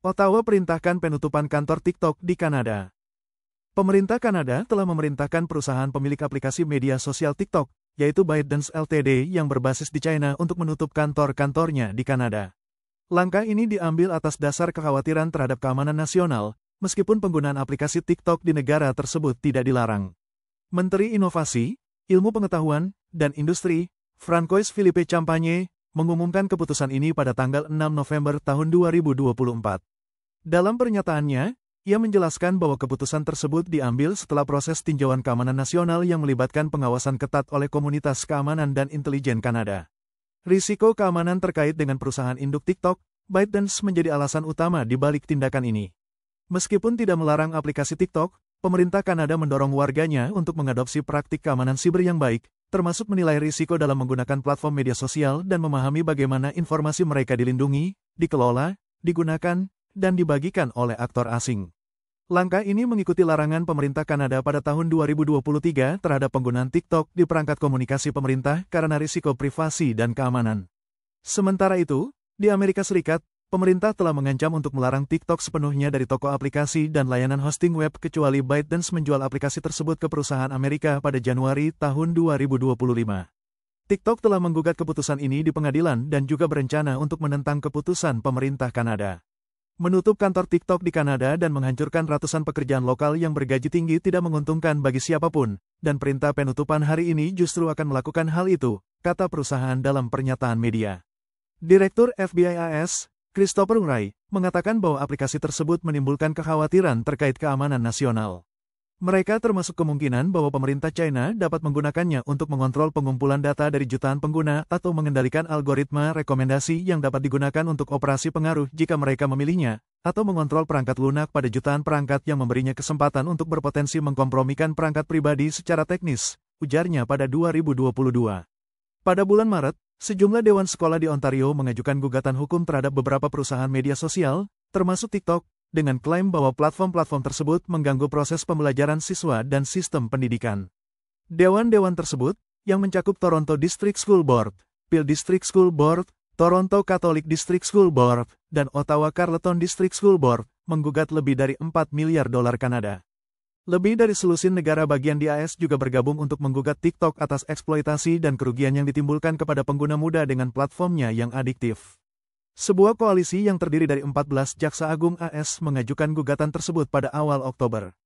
Ottawa perintahkan penutupan kantor TikTok di Kanada. Pemerintah Kanada telah memerintahkan perusahaan pemilik aplikasi media sosial TikTok, yaitu ByteDance Ltd. Yang berbasis di China untuk menutup kantor-kantornya di Kanada. Langkah ini diambil atas dasar kekhawatiran terhadap keamanan nasional, meskipun penggunaan aplikasi TikTok di negara tersebut tidak dilarang. Menteri Inovasi, Ilmu Pengetahuan, dan Industri, Francois Philippe Champagne, mengumumkan keputusan ini pada tanggal 6 November tahun 2024. Dalam pernyataannya, ia menjelaskan bahwa keputusan tersebut diambil setelah proses tinjauan keamanan nasional yang melibatkan pengawasan ketat oleh komunitas keamanan dan intelijen Kanada. Risiko keamanan terkait dengan perusahaan induk TikTok, ByteDance menjadi alasan utama di balik tindakan ini. Meskipun tidak melarang aplikasi TikTok, pemerintah Kanada mendorong warganya untuk mengadopsi praktik keamanan siber yang baik, termasuk menilai risiko dalam menggunakan platform media sosial dan memahami bagaimana informasi mereka dilindungi, dikelola, digunakan, dan dibagikan oleh aktor asing. Langkah ini mengikuti larangan pemerintah Kanada pada tahun 2023 terhadap penggunaan TikTok di perangkat komunikasi pemerintah karena risiko privasi dan keamanan. Sementara itu, di Amerika Serikat, pemerintah telah mengancam untuk melarang TikTok sepenuhnya dari toko aplikasi dan layanan hosting web kecuali ByteDance menjual aplikasi tersebut ke perusahaan Amerika pada Januari tahun 2025. TikTok telah menggugat keputusan ini di pengadilan dan juga berencana untuk menentang keputusan pemerintah Kanada. Menutup kantor TikTok di Kanada dan menghancurkan ratusan pekerjaan lokal yang bergaji tinggi tidak menguntungkan bagi siapapun, dan perintah penutupan hari ini justru akan melakukan hal itu, kata perusahaan dalam pernyataan media. Direktur FBI AS, Christopher Wray, mengatakan bahwa aplikasi tersebut menimbulkan kekhawatiran terkait keamanan nasional. Mereka termasuk kemungkinan bahwa pemerintah China dapat menggunakannya untuk mengontrol pengumpulan data dari jutaan pengguna atau mengendalikan algoritma rekomendasi yang dapat digunakan untuk operasi pengaruh jika mereka memilihnya, atau mengontrol perangkat lunak pada jutaan perangkat yang memberinya kesempatan untuk berpotensi mengkompromikan perangkat pribadi secara teknis, ujarnya pada 2022. Pada bulan Maret, sejumlah dewan sekolah di Ontario mengajukan gugatan hukum terhadap beberapa perusahaan media sosial, termasuk TikTok, dengan klaim bahwa platform-platform tersebut mengganggu proses pembelajaran siswa dan sistem pendidikan. Dewan-dewan tersebut, yang mencakup Toronto District School Board, Peel District School Board, Toronto Catholic District School Board, dan Ottawa Carleton District School Board, menggugat lebih dari $4 miliar Kanada. Lebih dari selusin negara bagian di AS juga bergabung untuk menggugat TikTok atas eksploitasi dan kerugian yang ditimbulkan kepada pengguna muda dengan platformnya yang adiktif. Sebuah koalisi yang terdiri dari 14 jaksa agung AS mengajukan gugatan tersebut pada awal Oktober.